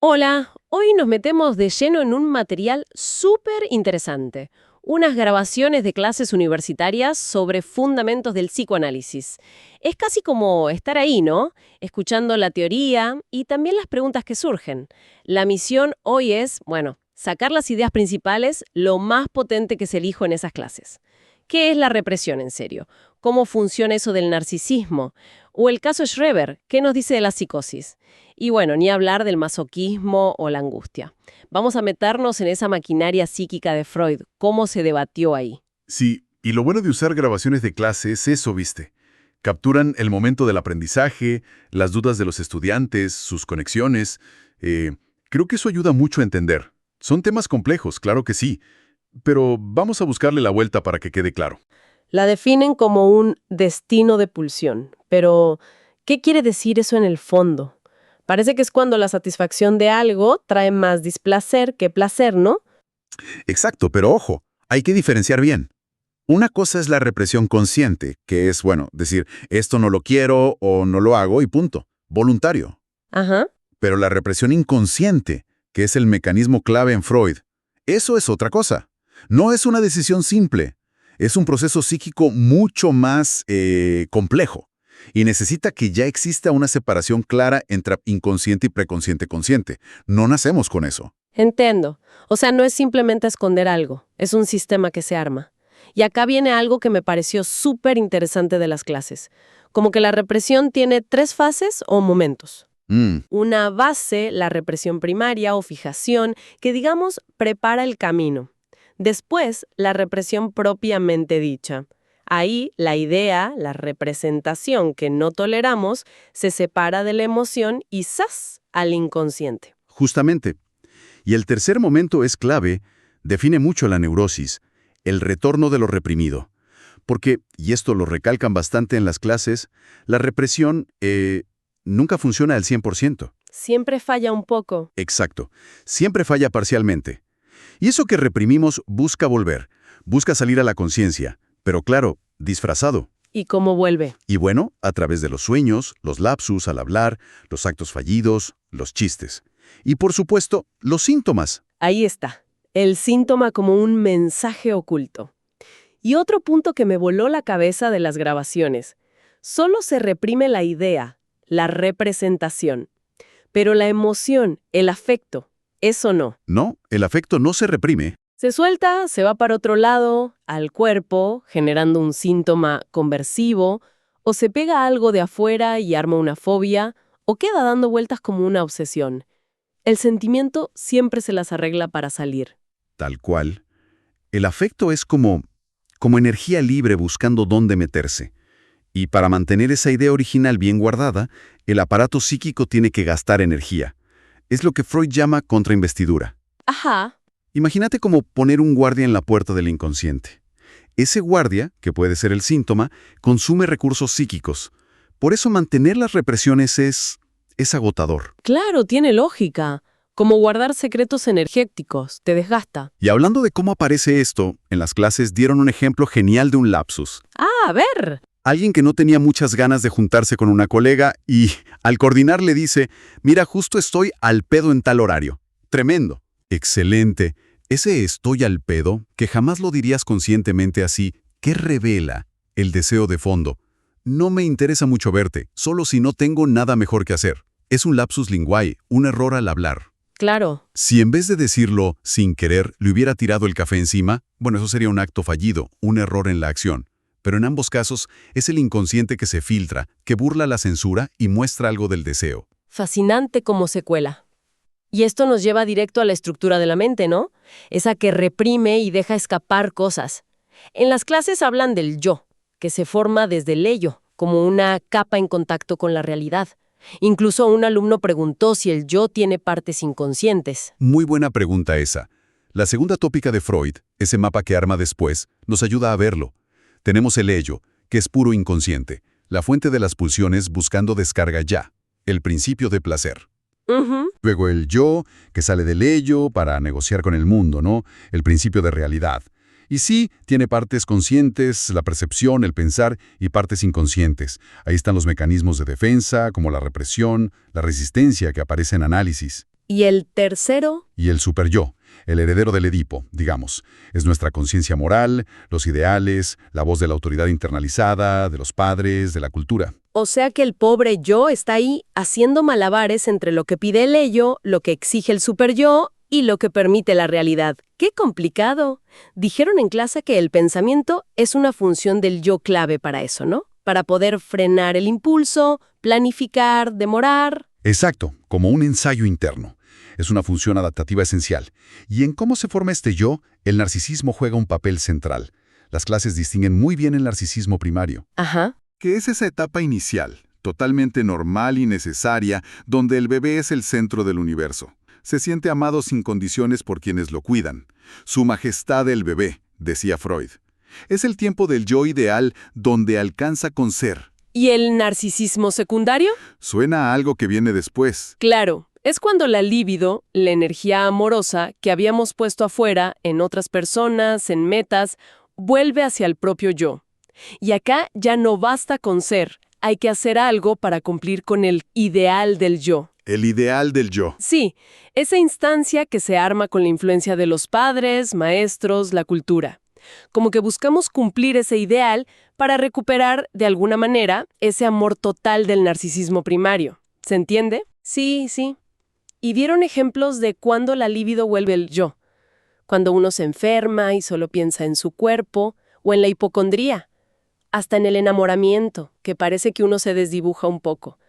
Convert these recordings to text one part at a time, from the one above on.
Hola, hoy nos metemos de lleno en un material súper interesante, unas grabaciones de clases universitarias sobre fundamentos del psicoanálisis. Es casi como estar ahí, ¿no? Escuchando la teoría y también las preguntas que surgen. La misión hoy es, bueno, sacar las ideas principales, lo más potente que se elijo en esas clases. ¿Qué es la represión en serio? ¿Cómo funciona eso del narcisismo? O el caso Schreber, ¿qué nos dice de la psicosis? Y bueno, ni hablar del masoquismo o la angustia. Vamos a meternos en esa maquinaria psíquica de Freud, cómo se debatió ahí. Sí, y lo bueno de usar grabaciones de clase es eso, ¿viste? Capturan el momento del aprendizaje, las dudas de los estudiantes, sus conexiones. Creo que eso ayuda mucho a entender. Son temas complejos, claro que sí, pero vamos a buscarle la vuelta para que quede claro. La definen como un destino de pulsión, pero ¿qué quiere decir eso en el fondo? Parece que es cuando la satisfacción de algo trae más displacer que placer, ¿no? Exacto, pero ojo, hay que diferenciar bien. Una cosa es la represión consciente, que es, bueno, decir, esto no lo quiero o no lo hago y punto, voluntario. Ajá. Pero la represión inconsciente, que es el mecanismo clave en Freud, eso es otra cosa. No es una decisión simple. Es un proceso psíquico mucho más complejo y necesita que ya exista una separación clara entre inconsciente y preconsciente consciente. No nacemos con eso. Entiendo. O sea, no es simplemente esconder algo, es un sistema que se arma. Y acá viene algo que me pareció súper interesante de las clases. Como que la represión tiene tres fases o momentos. Mm, Una base, la represión primaria o fijación, que digamos prepara el camino. Después, la represión propiamente dicha. Ahí, la idea, la representación que no toleramos, se separa de la emoción y ¡zas! Al inconsciente. justamente. Y el tercer momento es clave, define mucho la neurosis, el retorno de lo reprimido. Porque, y esto lo recalcan bastante en las clases, la represión nunca funciona al 100%. Siempre falla un poco. Exacto. Siempre falla parcialmente. Y eso que reprimimos busca volver, busca salir a la conciencia, pero claro, disfrazado. ¿Y cómo vuelve? Y bueno, a través de los sueños, los lapsus al hablar, los actos fallidos, los chistes. Y por supuesto, los síntomas. Ahí está. El síntoma como un mensaje oculto. Y otro punto que me voló la cabeza de las grabaciones. Solo se reprime la idea, la representación. Pero la emoción, el afecto, eso no. No, el afecto no se reprime. Se suelta, se va para otro lado, al cuerpo, generando un síntoma conversivo, o se pega algo de afuera y arma una fobia, o queda dando vueltas como una obsesión. El sentimiento siempre se las arregla para salir. Tal cual. El afecto es como energía libre buscando dónde meterse. Y para mantener esa idea original bien guardada, el aparato psíquico tiene que gastar energía. Es lo que Freud llama contrainvestidura. Ajá. Imagínate como poner un guardia en la puerta del inconsciente. Ese guardia, que puede ser el síntoma, consume recursos psíquicos. Por eso mantener las represiones es agotador. Claro, tiene lógica. Como guardar secretos energéticos, te desgasta. Y hablando de cómo aparece esto, en las clases dieron un ejemplo genial de un lapsus. Ah, a ver. Alguien que no tenía muchas ganas de juntarse con una colega y, al coordinar, le dice, mira, justo estoy al pedo en tal horario. Tremendo. Excelente. Ese estoy al pedo, que jamás lo dirías conscientemente así, ¿qué revela? El deseo de fondo. No me interesa mucho verte, solo si no tengo nada mejor que hacer. Es un lapsus linguae, un error al hablar. Claro. Si en vez de decirlo sin querer le hubiera tirado el café encima, bueno, eso sería un acto fallido, un error en la acción. Pero en ambos casos es el inconsciente que se filtra, que burla la censura y muestra algo del deseo. Fascinante como secuela. Y esto nos lleva directo a la estructura de la mente, ¿no? Esa que reprime y deja escapar cosas. En las clases hablan del yo, que se forma desde el ello, como una capa en contacto con la realidad. Incluso un alumno preguntó si el yo tiene partes inconscientes. Muy buena pregunta esa. La segunda tópica de Freud, ese mapa que arma después, nos ayuda a verlo. Tenemos el ello, que es puro inconsciente, la fuente de las pulsiones buscando descarga ya, el principio de placer. Ujú. Luego el yo, que sale del ello para negociar con el mundo, ¿no? El principio de realidad. Y sí, tiene partes conscientes, la percepción, el pensar, y partes inconscientes. Ahí están los mecanismos de defensa, como la represión, la resistencia que aparece en análisis. ¿Y el tercero? Y el superyo, el heredero del Edipo, digamos. Es nuestra conciencia moral, los ideales, la voz de la autoridad internalizada, de los padres, de la cultura. O sea que el pobre yo está ahí haciendo malabares entre lo que pide el ello, lo que exige el superyo y lo que permite la realidad. ¡Qué complicado! Dijeron en clase que el pensamiento es una función del yo clave para eso, ¿no? Para poder frenar el impulso, planificar, demorar. Exacto, como un ensayo interno. Es una función adaptativa esencial. Y en cómo se forma este yo, el narcisismo juega un papel central. Las clases distinguen muy bien el narcisismo primario. Ajá. Que es esa etapa inicial, totalmente normal y necesaria, donde el bebé es el centro del universo. Se siente amado sin condiciones por quienes lo cuidan. Su majestad el bebé, decía Freud. Es el tiempo del yo ideal donde alcanza con ser. ¿Y el narcisismo secundario? Suena a algo que viene después. Claro, es cuando la libido, la energía amorosa que habíamos puesto afuera, en otras personas, en metas, vuelve hacia el propio yo. Y acá ya no basta con ser, hay que hacer algo para cumplir con el ideal del yo. El ideal del yo. Sí, esa instancia que se arma con la influencia de los padres, maestros, la cultura. Como que buscamos cumplir ese ideal para recuperar, de alguna manera, ese amor total del narcisismo primario. ¿Se entiende? Sí, sí. Y dieron ejemplos de cuando la libido vuelve el yo. Cuando uno se enferma y solo piensa en su cuerpo, o en la hipocondría. Hasta en el enamoramiento, que parece que uno se desdibuja un poco.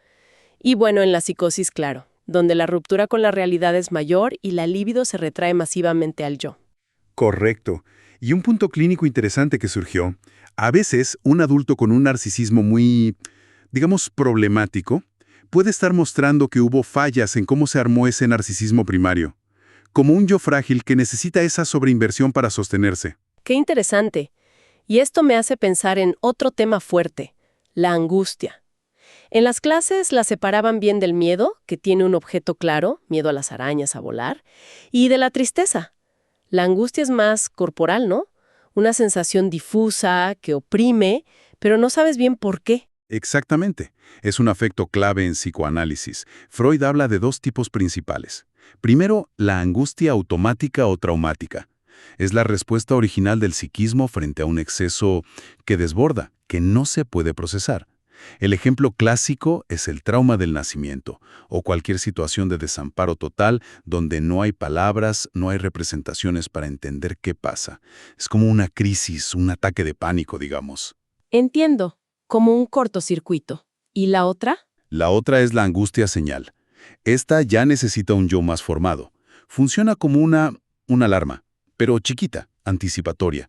Y bueno, en la psicosis, claro, donde la ruptura con la realidad es mayor y la libido se retrae masivamente al yo. Correcto. Y un punto clínico interesante que surgió, a veces un adulto con un narcisismo muy, digamos, problemático, puede estar mostrando que hubo fallas en cómo se armó ese narcisismo primario, como un yo frágil que necesita esa sobreinversión para sostenerse. ¡Qué interesante! Y esto me hace pensar en otro tema fuerte, la angustia. En las clases la separaban bien del miedo, que tiene un objeto claro, miedo a las arañas, a volar, y de la tristeza. La angustia es más corporal, ¿no? Una sensación difusa, que oprime, pero no sabes bien por qué. Exactamente. Es un afecto clave en psicoanálisis. Freud habla de dos tipos principales. Primero, la angustia automática o traumática. Es la respuesta original del psiquismo frente a un exceso que desborda, que no se puede procesar. El ejemplo clásico es el trauma del nacimiento, o cualquier situación de desamparo total donde no hay palabras, no hay representaciones para entender qué pasa. Es como una crisis, un ataque de pánico, digamos. Entiendo, como un cortocircuito. ¿Y la otra? La otra es la angustia señal. Esta ya necesita un yo más formado. Funciona como una alarma, pero chiquita, anticipatoria.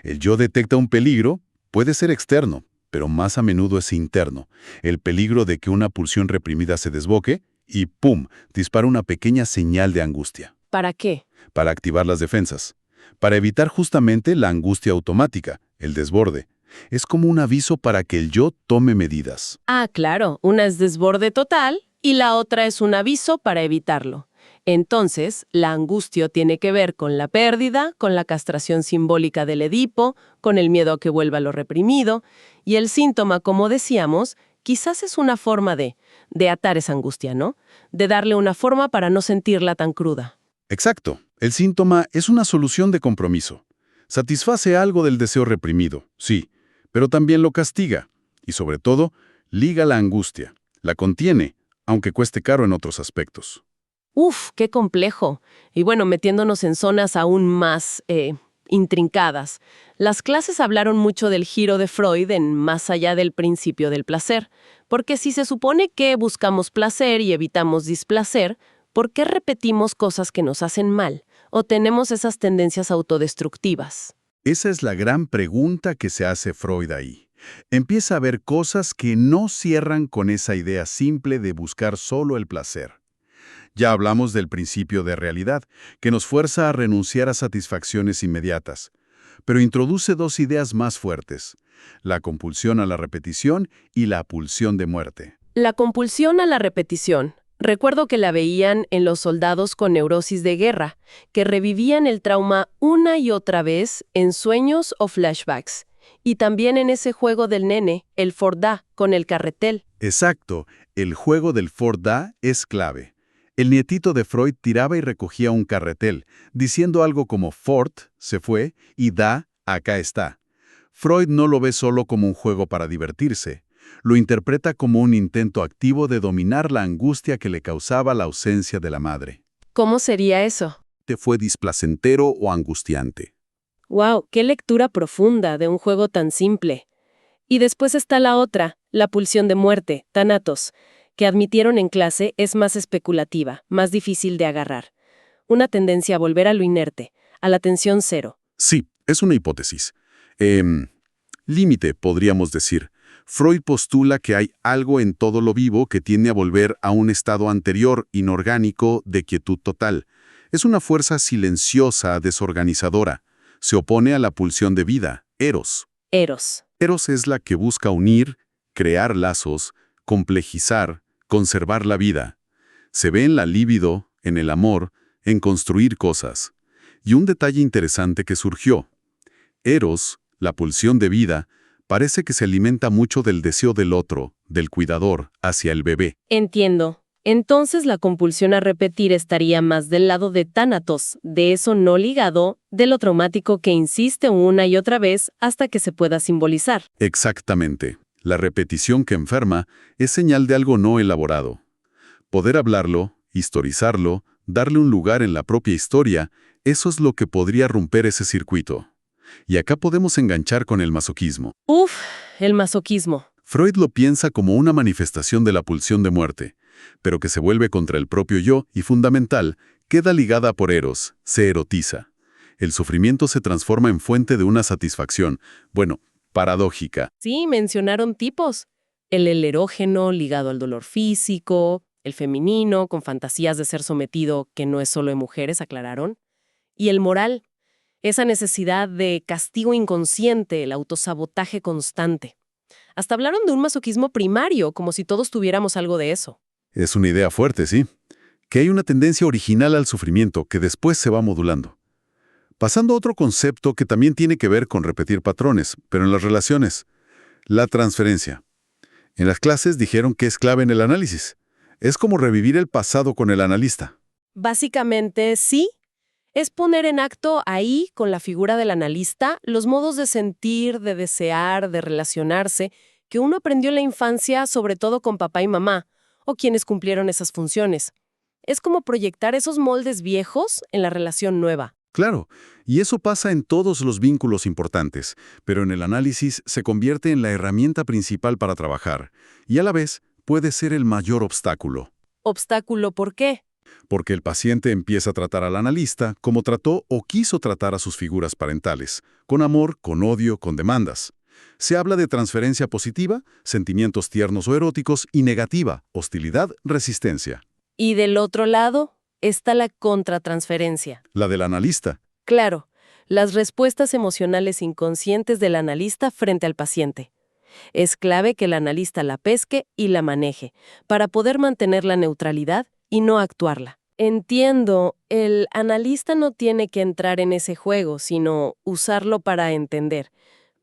El yo detecta un peligro, puede ser externo, pero más a menudo es interno. El peligro de que una pulsión reprimida se desboque y ¡pum!, dispara una pequeña señal de angustia. ¿Para qué? Para activar las defensas. Para evitar justamente la angustia automática, el desborde. Es como un aviso para que el yo tome medidas. Ah, claro, una es desborde total y la otra es un aviso para evitarlo. Entonces, la angustia tiene que ver con la pérdida, con la castración simbólica del Edipo, con el miedo a que vuelva lo reprimido, y el síntoma, como decíamos, quizás es una forma de atar esa angustia, ¿no? De darle una forma para no sentirla tan cruda. Exacto. El síntoma es una solución de compromiso. Satisface algo del deseo reprimido, sí, pero también lo castiga. Y sobre todo, liga la angustia. La contiene, aunque cueste caro en otros aspectos. ¡Uf, qué complejo! Y bueno, metiéndonos en zonas aún más intrincadas. Las clases hablaron mucho del giro de Freud en más allá del principio del placer, porque si se supone que buscamos placer y evitamos displacer, ¿por qué repetimos cosas que nos hacen mal o tenemos esas tendencias autodestructivas? Esa es la gran pregunta que se hace Freud ahí. Empieza a ver cosas que no cierran con esa idea simple de buscar solo el placer. Ya hablamos del principio de realidad, que nos fuerza a renunciar a satisfacciones inmediatas, pero introduce dos ideas más fuertes, la compulsión a la repetición y la pulsión de muerte. La compulsión a la repetición. Recuerdo que la veían en los soldados con neurosis de guerra, que revivían el trauma una y otra vez en sueños o flashbacks. Y también en ese juego del nene, el Fordá, con el carretel. Exacto, el juego del Fordá es clave. El nietito de Freud tiraba y recogía un carretel, diciendo algo como Fort, se fue, y da, acá está. Freud no lo ve solo como un juego para divertirse, lo interpreta como un intento activo de dominar la angustia que le causaba la ausencia de la madre. ¿Cómo sería eso? ¿Te fue displacentero o angustiante? ¡Wow! ¡Qué lectura profunda de un juego tan simple! Y después está la otra, la pulsión de muerte, Thanatos, que admitieron en clase es más especulativa, más difícil de agarrar. Una tendencia a volver a lo inerte, a la tensión cero. Sí, es una hipótesis. Límite, podríamos decir. Freud postula que hay algo en todo lo vivo que tiende a volver a un estado anterior, inorgánico, de quietud total. Es una fuerza silenciosa, desorganizadora. Se opone a la pulsión de vida, Eros. Eros. Eros es la que busca unir, crear lazos, complejizar, conservar la vida. Se ve en la libido, en el amor, en construir cosas. Y un detalle interesante que surgió. Eros, la pulsión de vida, parece que se alimenta mucho del deseo del otro, del cuidador, hacia el bebé. Entiendo. Entonces la compulsión a repetir estaría más del lado de Thanatos, de eso no ligado, de lo traumático que insiste una y otra vez hasta que se pueda simbolizar. Exactamente. La repetición que enferma es señal de algo no elaborado. Poder hablarlo, historizarlo, darle un lugar en la propia historia, eso es lo que podría romper ese circuito. Y acá podemos enganchar con el masoquismo. Uf, el masoquismo. Freud lo piensa como una manifestación de la pulsión de muerte, pero que se vuelve contra el propio yo y, fundamental, queda ligada por Eros, se erotiza. El sufrimiento se transforma en fuente de una satisfacción, bueno, paradójica. Sí, mencionaron tipos. El erógeno ligado al dolor físico, el femenino con fantasías de ser sometido que no es solo de mujeres, aclararon. Y el moral, esa necesidad de castigo inconsciente, el autosabotaje constante. Hasta hablaron de un masoquismo primario, como si todos tuviéramos algo de eso. Es una idea fuerte, ¿sí? Que hay una tendencia original al sufrimiento que después se va modulando. Pasando a otro concepto que también tiene que ver con repetir patrones, pero en las relaciones. La transferencia. En las clases dijeron que es clave en el análisis. Es como revivir el pasado con el analista. Básicamente, sí. Es poner en acto ahí, con la figura del analista, los modos de sentir, de desear, de relacionarse, que uno aprendió en la infancia, sobre todo con papá y mamá, o quienes cumplieron esas funciones. Es como proyectar esos moldes viejos en la relación nueva. Claro, y eso pasa en todos los vínculos importantes, pero en el análisis se convierte en la herramienta principal para trabajar, y a la vez puede ser el mayor obstáculo. ¿Obstáculo por qué? Porque el paciente empieza a tratar al analista como trató o quiso tratar a sus figuras parentales, con amor, con odio, con demandas. Se habla de transferencia positiva, sentimientos tiernos o eróticos, y negativa, hostilidad, resistencia. Y del otro lado está la contratransferencia. La del analista. Claro, las respuestas emocionales inconscientes del analista frente al paciente. Es clave que el analista la pesque y la maneje, para poder mantener la neutralidad y no actuarla. Entiendo, el analista no tiene que entrar en ese juego, sino usarlo para entender.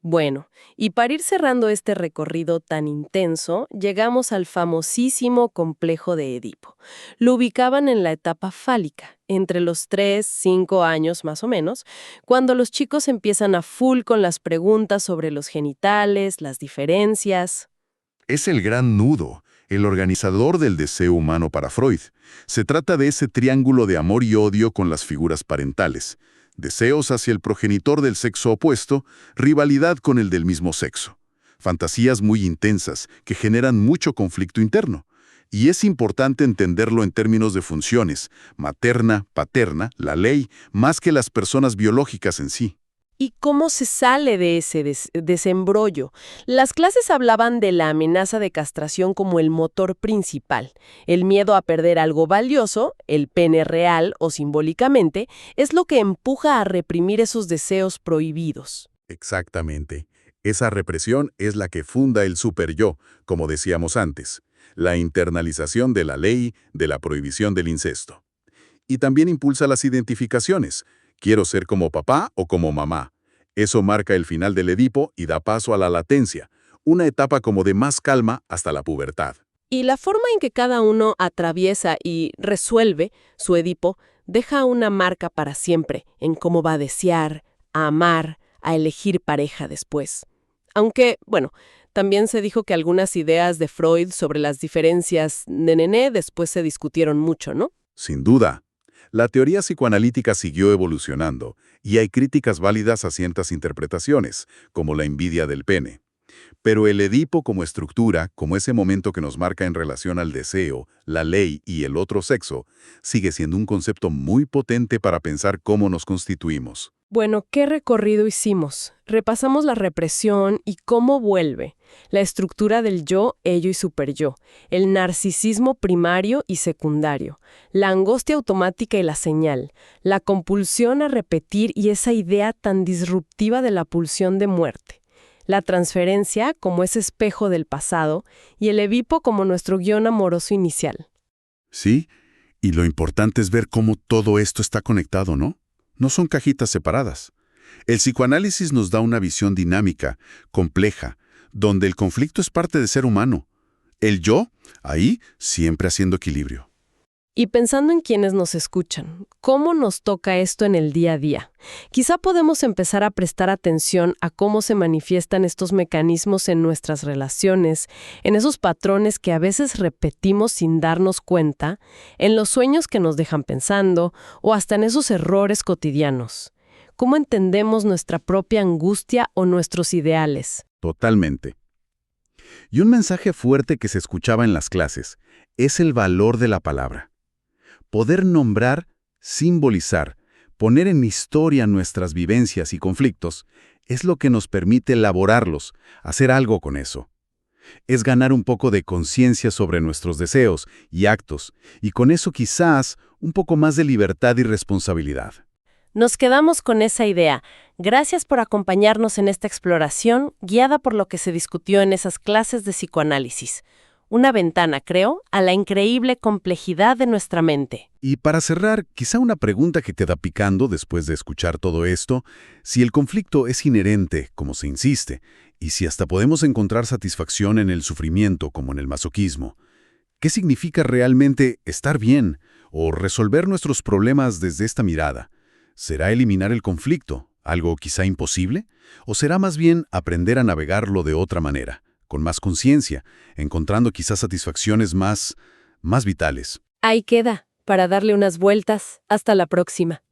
Bueno, y para ir cerrando este recorrido tan intenso, llegamos al famosísimo complejo de Edipo. Lo ubicaban en la etapa fálica, entre los 3, 5 años más o menos, cuando los chicos empiezan a full con las preguntas sobre los genitales, las diferencias. Es el gran nudo, el organizador del deseo humano para Freud. Se trata de ese triángulo de amor y odio con las figuras parentales. Deseos hacia el progenitor del sexo opuesto, rivalidad con el del mismo sexo. Fantasías muy intensas que generan mucho conflicto interno. Y es importante entenderlo en términos de funciones, materna, paterna, la ley, más que las personas biológicas en sí. ¿Y cómo se sale de ese desembrollo? Las clases hablaban de la amenaza de castración como el motor principal. El miedo a perder algo valioso, el pene real o simbólicamente, es lo que empuja a reprimir esos deseos prohibidos. Exactamente. Esa represión es la que funda el superyo, como decíamos antes. La internalización de la ley, de la prohibición del incesto. Y también impulsa las identificaciones. Quiero ser como papá o como mamá. Eso marca el final del Edipo y da paso a la latencia, una etapa como de más calma hasta la pubertad. Y la forma en que cada uno atraviesa y resuelve su Edipo deja una marca para siempre en cómo va a desear, a amar, a elegir pareja después. Aunque, bueno, también se dijo que algunas ideas de Freud sobre las diferencias nenené después se discutieron mucho, ¿no? Sin duda. La teoría psicoanalítica siguió evolucionando, y hay críticas válidas a ciertas interpretaciones, como la envidia del pene. Pero el Edipo como estructura, como ese momento que nos marca en relación al deseo, la ley y el otro sexo, sigue siendo un concepto muy potente para pensar cómo nos constituimos. Bueno, ¿qué recorrido hicimos? Repasamos la represión y cómo vuelve, la estructura del yo, ello y superyo, el narcisismo primario y secundario, la angustia automática y la señal, la compulsión a repetir y esa idea tan disruptiva de la pulsión de muerte, la transferencia como ese espejo del pasado y el Edipo como nuestro guión amoroso inicial. Sí, y lo importante es ver cómo todo esto está conectado, ¿no? No son cajitas separadas. El psicoanálisis nos da una visión dinámica, compleja, donde el conflicto es parte del ser humano. El yo, ahí, siempre haciendo equilibrio. Y pensando en quienes nos escuchan, ¿cómo nos toca esto en el día a día? Quizá podemos empezar a prestar atención a cómo se manifiestan estos mecanismos en nuestras relaciones, en esos patrones que a veces repetimos sin darnos cuenta, en los sueños que nos dejan pensando o hasta en esos errores cotidianos. ¿Cómo entendemos nuestra propia angustia o nuestros ideales? Totalmente. Y un mensaje fuerte que se escuchaba en las clases es el valor de la palabra. Poder nombrar, simbolizar, poner en historia nuestras vivencias y conflictos es lo que nos permite elaborarlos, hacer algo con eso. Es ganar un poco de conciencia sobre nuestros deseos y actos, y con eso quizás un poco más de libertad y responsabilidad. Nos quedamos con esa idea. Gracias por acompañarnos en esta exploración, guiada por lo que se discutió en esas clases de psicoanálisis. Una ventana, creo, a la increíble complejidad de nuestra mente. Y para cerrar, quizá una pregunta que queda picando después de escuchar todo esto, si el conflicto es inherente, como se insiste, y si hasta podemos encontrar satisfacción en el sufrimiento, como en el masoquismo, ¿qué significa realmente estar bien o resolver nuestros problemas desde esta mirada? ¿Será eliminar el conflicto, algo quizá imposible? ¿O será más bien aprender a navegarlo de otra manera, con más conciencia, encontrando quizás satisfacciones más vitales? Ahí queda, para darle unas vueltas. Hasta la próxima.